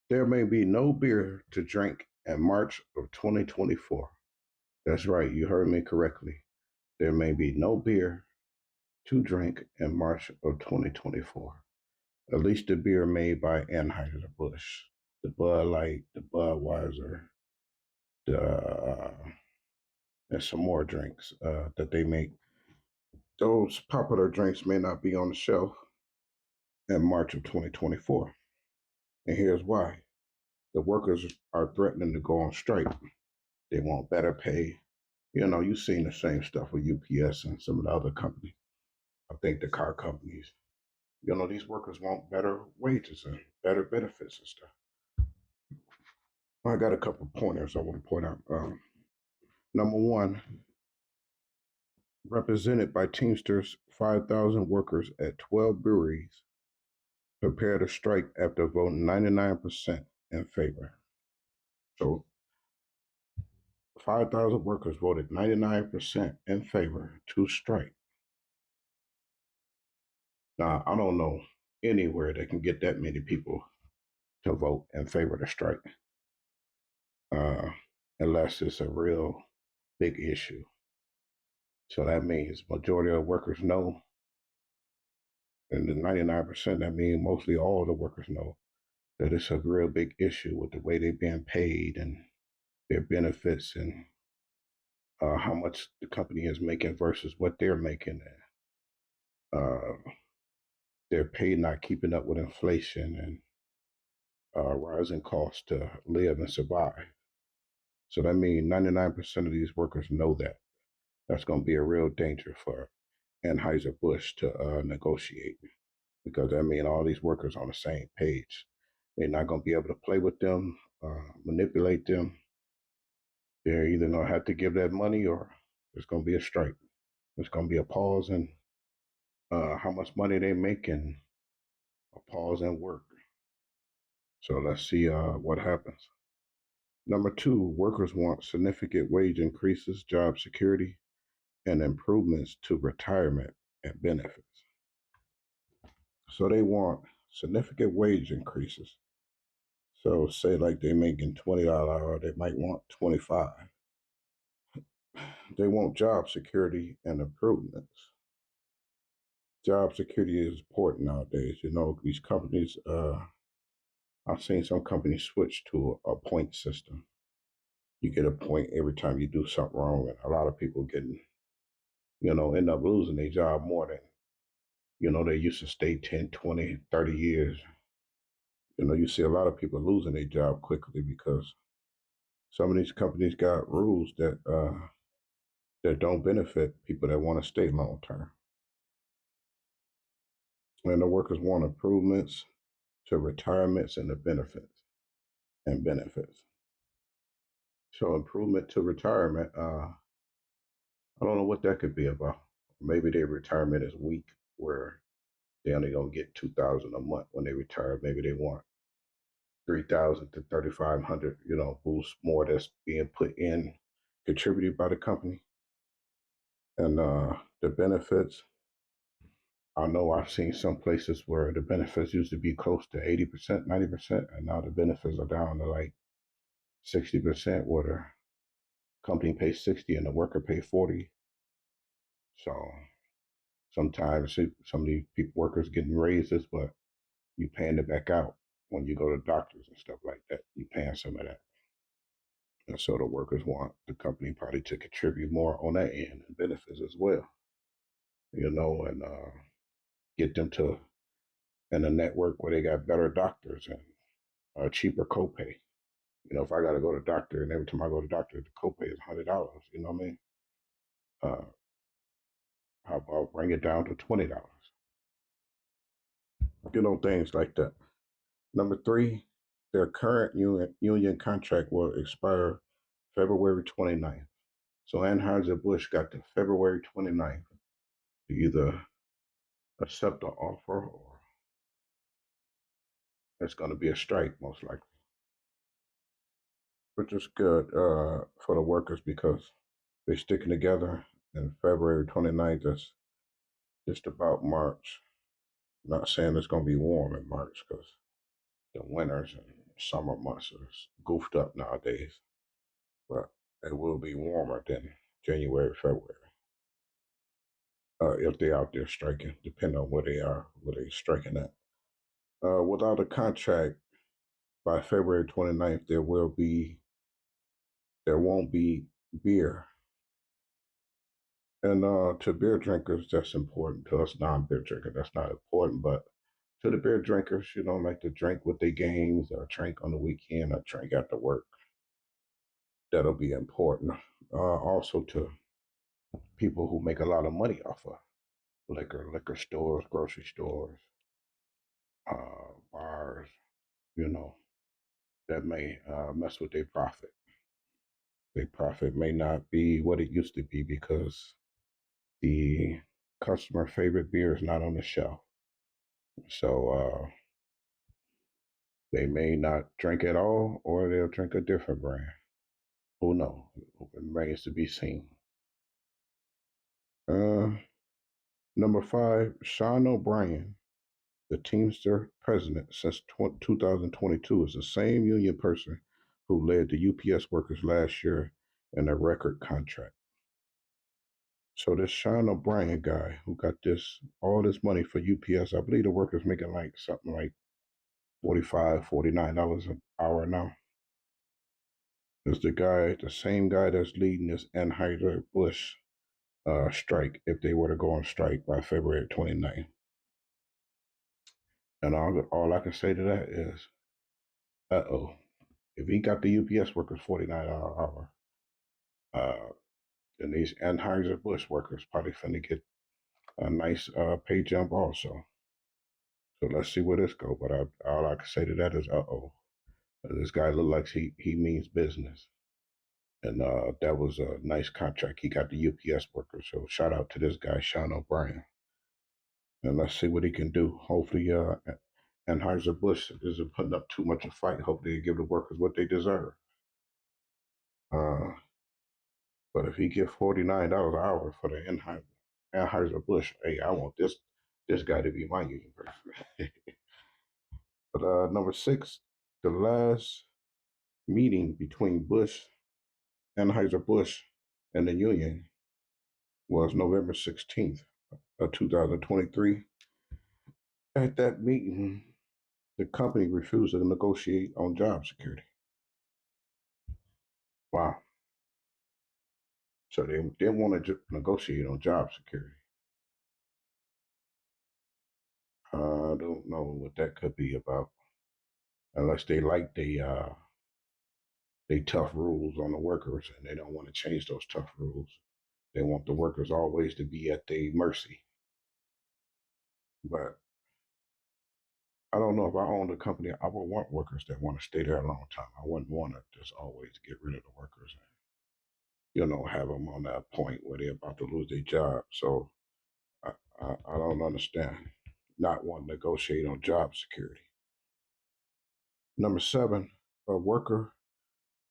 There may be no beer to drink in March of 2024. That's right, you heard me correctly. There may be no beer to drink in March of 2024. At least the beer made by Anheuser Busch, the Bud Light, the Budweiser, the and some more drinks that they make. Those popular drinks may not be on the shelf in March of 2024. And here's why. The workers are threatening to go on strike. They want better pay. You know, you've seen the same stuff with UPS and some of the other companies. I think the car companies. You know, these workers want better wages and better benefits and stuff. I got a couple pointers I want to point out. Number one, represented by Teamsters, 5,000 workers at 12 breweries prepare to strike after voting 99% in favor. So 5,000 workers voted 99% in favor to strike. Now, I don't know anywhere that can get that many people to vote in favor to strike, uh, unless it's a real big issue. So that means majority of workers know, and the 99%, that means mostly all the workers know that it's a real big issue with the way they're being paid and their benefits and how much the company is making versus what they're making. Uh, their pay not keeping up with inflation and rising costs to live and survive. So that means 99% of these workers know that. That's going to be a real danger for Anheuser Busch to negotiate because that means all these workers on the same page. They're not going to be able to play with them, manipulate them. They're either going to have to give that money or there's going to be a strike. There's going to be a pause in how much money they make and a pause in work. So let's see what happens. Number two, workers want significant wage increases, job security, and improvements to retirement and benefits. So they want significant wage increases. So say like they're making $20 an hour, they might want 25. They want job security and improvements. Job security is important nowadays. You know, these companies, I've seen some companies switch to a point system. You get a point every time you do something wrong, and a lot of people getting, end up losing their job more than, they used to stay 10, 20, 30 years. You see a lot of people losing their job quickly because some of these companies got rules that don't benefit people that want to stay long term. And the workers want improvements to retirements and the benefits. So improvement to retirement, I don't know what that could be about. Maybe their retirement is weak, where they only gonna get 2,000 a month when they retire. Maybe they want 3,000 to 3,500. Who's more that's being put in, contributed by the company, and the benefits. I know I've seen some places where the benefits used to be close to 80%, 90%, and now the benefits are down to like 60%, where the company pays 60 and the worker pays 40. So sometimes some of these people, workers getting raises, but you paying it back out when you go to doctors and stuff like that. You paying some of that. And so the workers want the company probably to contribute more on that end and benefits as well, and get them to in a network where they got better doctors and a cheaper copay. If I got to go to the doctor and every time I go to the doctor, the copay is $100, you know what I mean? Uh, how about bring it down to $20? Things like that. Number three, their current union contract will expire February 29th. So Anheuser-Busch got to February 29th to either accept the offer or it's going to be a strike, most likely, which is good for the workers because they're sticking together. And February 29th is just about March. I'm not saying it's going to be warm in March because the winters and summer months are goofed up nowadays, but it will be warmer than January, February. If they're out there striking, depending on where they are, where they're striking at. Without a contract by February 29th, there won't be beer. And to beer drinkers, that's important. To us non-beer drinkers, that's not important. But to the beer drinkers, like to drink with their games or drink on the weekend or drink after work, that'll be important. Also to people who make a lot of money off of liquor stores, grocery stores, bars, you know, that may mess with their profit. Their profit may not be what it used to be because the customer favorite beer is not on the shelf. So they may not drink at all, or they'll drink a different brand. Who knows? It remains to be seen. Uh, Number 5, Sean O'Brien, the Teamster president since 2022, is the same union person who led the UPS workers last year in a record contract. So this Sean O'Brien guy who got all this money for UPS, I believe the workers making like something like $45, $49 an hour now. Is the same guy that's leading this Anheuser Busch strike if they were to go on strike by February 29th. And all I can say to that is, uh-oh. If he got the UPS workers $49 an hour, then these Anheuser Busch workers probably finna get a nice pay jump also. So let's see where this goes. But all I can say to that is, uh-oh. This guy look like he means business. And that was a nice contract. He got the UPS workers. So shout out to this guy, Sean O'Brien. And let's see what he can do. Hopefully, Anheuser Busch isn't putting up too much of a fight. Hopefully, they give the workers what they deserve. Uh, but if he get $49 an hour for the Anheuser Busch, hey, I want this guy to be my union person. But number 6, the last meeting between Anheuser Busch, and the union was November 16th of 2023. At that meeting, the company refused to negotiate on job security. Wow. So they didn't want to negotiate on job security. I don't know what that could be about, unless they like they tough rules on the workers and they don't want to change those tough rules. They want the workers always to be at their mercy. But I don't know, if I owned a company, I would want workers that want to stay there a long time. I wouldn't want to just always get rid of the workers and have them on that point where they're about to lose their job. So I don't understand not wanting to negotiate on job security. Number 7, a worker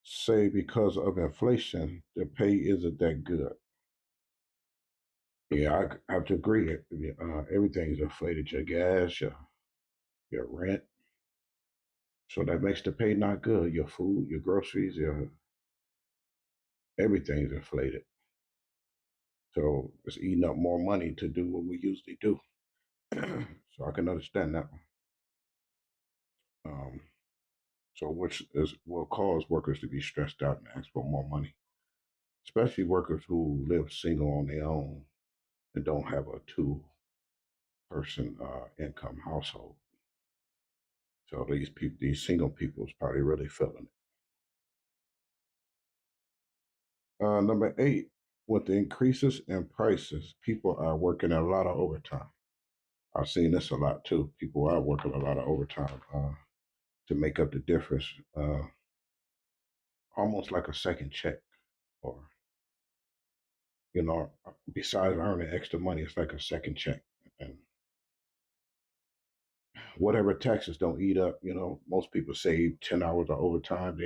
say because of inflation, the pay isn't that good. Yeah, I have to agree. Everything's inflated, your gas, your rent. So that makes the pay not good. Your food, your groceries, everything's inflated. So it's eating up more money to do what we usually do. So I can understand that one. So which will cause workers to be stressed out and ask for more money, especially workers who live single on their own and don't have a two-person income household. So these single people is probably really feeling it. Number 8, with the increases in prices, people are working a lot of overtime. I've seen this a lot too. People are working a lot of overtime to make up the difference, almost like a second check, or besides earning extra money, it's like a second check. And whatever taxes don't eat up, most people save 10 hours of overtime.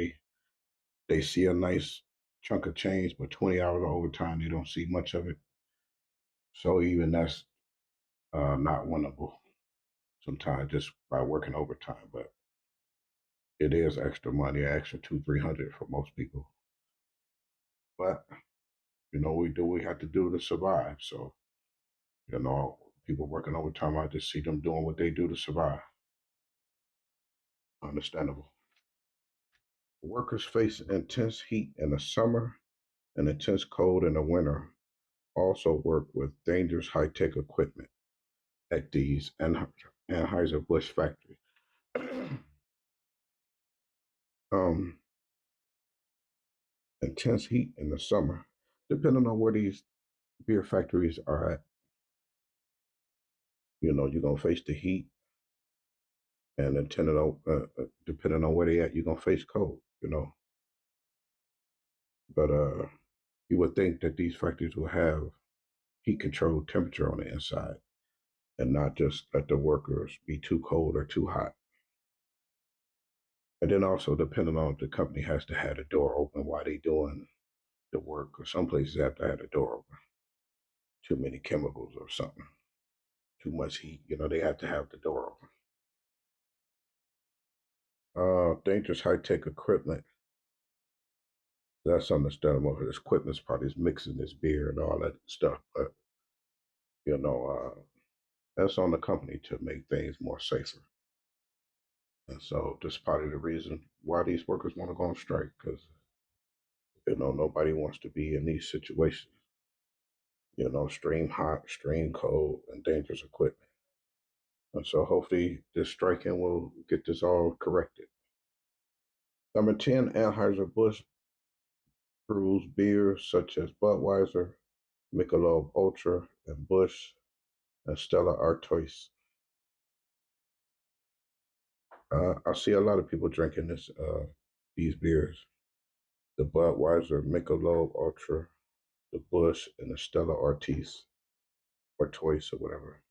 They see a nice chunk of change, but 20 hours of overtime, they don't see much of it. So even that's not winnable sometimes just by working overtime. But It is extra money, extra 200, 300 for most people. But we do what we have to do to survive. So people working overtime, I just see them doing what they do to survive. Understandable. Workers face intense heat in the summer and intense cold in the winter. Also work with dangerous high-tech equipment at these Anheuser Busch factories. um, Intense heat in the summer, depending on where these beer factories are at. You're gonna face the heat, and depending on where they at, you're gonna face cold. But you would think that these factories will have heat controlled temperature on the inside, and not just let the workers be too cold or too hot. And then also, depending on if the company has to have the door open while they doing the work, or some places have to have the door open. Too many chemicals or something, too much heat. They have to have the door open. Dangerous high tech equipment. That's understandable. His equipment's probably mixing this beer and all that stuff, but you know, that's on the company to make things more safer. And so that's probably the reason why these workers want to go on strike, because nobody wants to be in these situations. Extreme hot, extreme cold, and dangerous equipment. And so hopefully this striking will get this all corrected. Number 10, Anheuser-Busch brews beers such as Budweiser, Michelob Ultra, and Busch, and Stella Artois. I see a lot of people drinking these beers: the Budweiser, Michelob Ultra, the Busch, and the Stella Artois, or Toys, or whatever.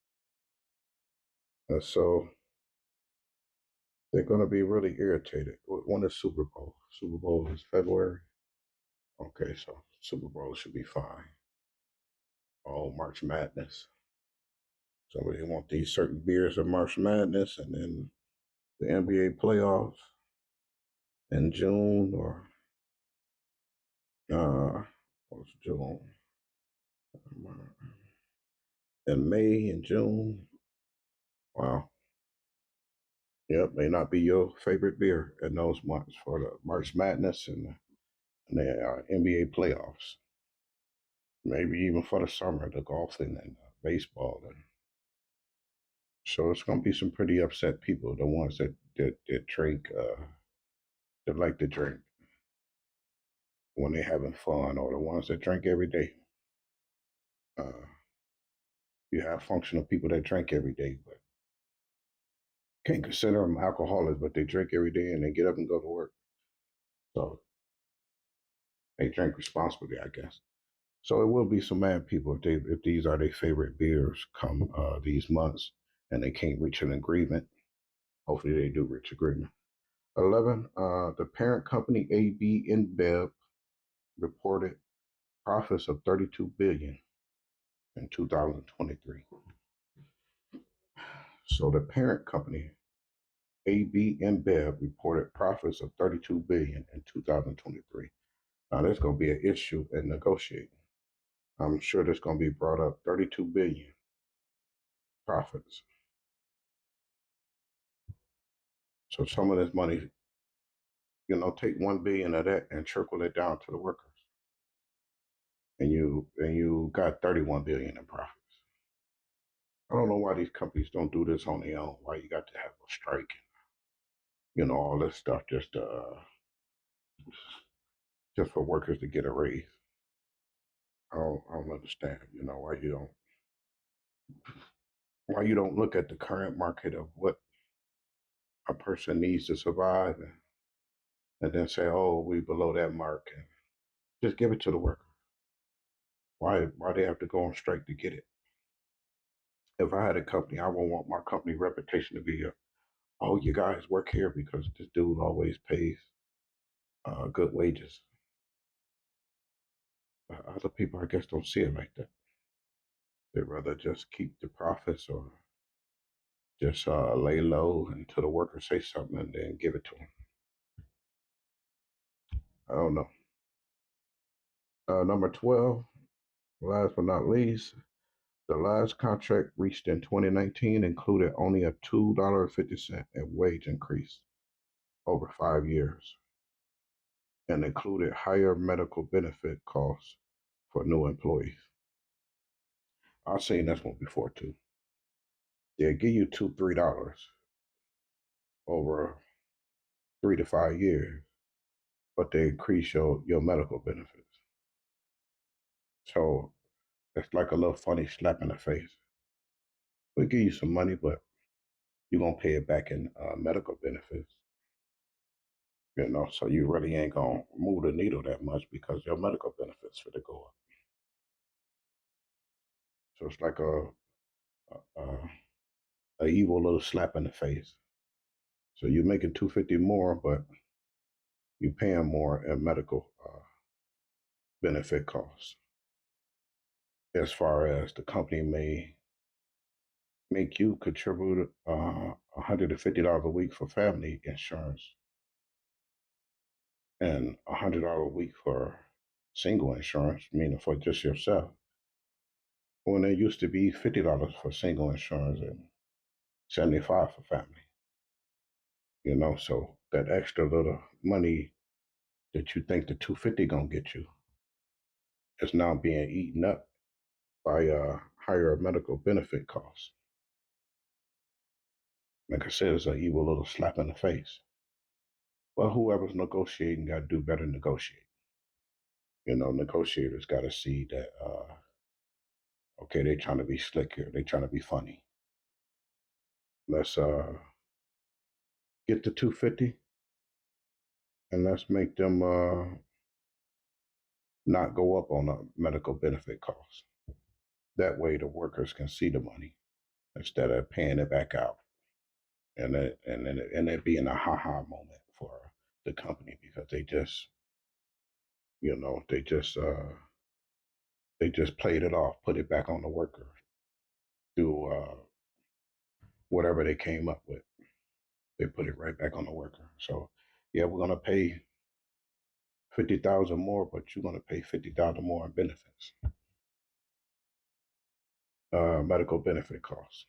And so they're going to be really irritated. When is Super Bowl? Super Bowl is February. Okay, so Super Bowl should be fine. Oh, March Madness. So they want these certain beers of March Madness, and then the NBA playoffs in June, or what's June? In May and June. Wow. Yep, may not be your favorite beer in those months for the March Madness and the NBA playoffs. Maybe even for the summer, the golfing and baseball. And so it's going to be some pretty upset people, the ones that drink, that like to drink when they're having fun, or the ones that drink every day. Uh, you have functional people that drink every day, but can't consider them alcoholics, but they drink every day and they get up and go to work. So they drink responsibly, I guess. So it will be some mad people if these are their favorite beers come these months and they can't reach an agreement. Hopefully they do reach agreement. 11, the parent company AB InBev reported profits of 32 billion in 2023. So the parent company AB InBev reported profits of 32 billion in 2023. Now there's going to be an issue in negotiating. I'm sure there's going to be brought up 32 billion profits. So some of this money, take 1 billion of that and trickle it down to the workers, and you got 31 billion in profits. I don't know why these companies don't do this on their own. Why you got to have a strike and all this stuff just for workers to get a raise. I don't understand. Why you don't look at the current market of what a person needs to survive, and then say, oh, we below that mark, and just give it to the worker. Why they have to go on strike to get it? If I had a company, I would want my company reputation to be, oh, you guys work here because this dude always pays good wages. Other people, I guess, don't see it like that. They'd rather just keep the profits, or just lay low until the worker say something and then give it to them. I don't know. Number 12, last but not least, the last contract reached in 2019 included only a $2.50 wage increase over 5 years and included higher medical benefit costs for new employees. I've seen this one before too. They'll give you $2, $3 over 3 to 5 years, but they increase your medical benefits. So it's like a little funny slap in the face. We'll give you some money, but you're gonna pay it back in medical benefits. So you really ain't gonna move the needle that much because your medical benefits for to go up. So it's like a evil little slap in the face. So you're making 250 more, but you're paying more in medical benefit costs. As far as the company may make you contribute $150 a week for family insurance and $100 a week for single insurance, meaning for just yourself. When it used to be $50 for single insurance and 75 for family. So that extra little money that you think the 250 gonna get you is now being eaten up by higher medical benefit costs. Like I said, it's an evil little slap in the face. Well, whoever's negotiating got to do better negotiate. Negotiators got to see that, okay, they're trying to be slick here. They're trying to be funny. Let's get to 250 and let's make them not go up on the medical benefit costs. That way the workers can see the money instead of paying it back out. And it being a ha-ha moment for the company because you know, they just played it off, put it back on the worker through whatever they came up with. They put it right back on the worker. So yeah, we're gonna pay 50,000 more, but you're gonna pay 50,000 more in benefits, medical benefit costs.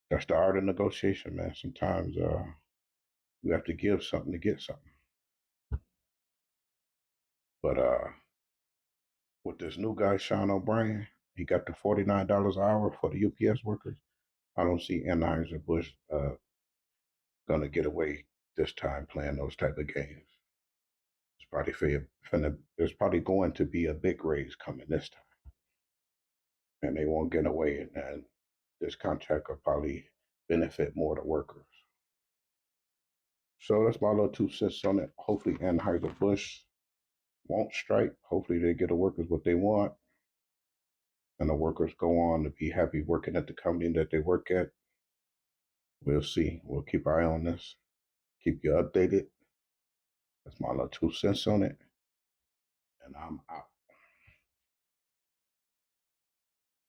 That's the art of negotiation, man. Sometimes you have to give something to get something. But with this new guy, Sean O'Brien, he got the $49 an hour for the UPS workers. I don't see Anheuser Busch gonna get away this time playing those type of games. There's probably going to be a big raise coming this time, and they won't get away. And this contract will probably benefit more the workers. So that's my little 2 cents on it. Hopefully, Anheuser Busch won't strike. Hopefully, they get the workers what they want, and the workers go on to be happy working at the company that they work at. We'll see. We'll keep our eye on this. Keep you updated. That's my little 2 cents on it, and I'm out.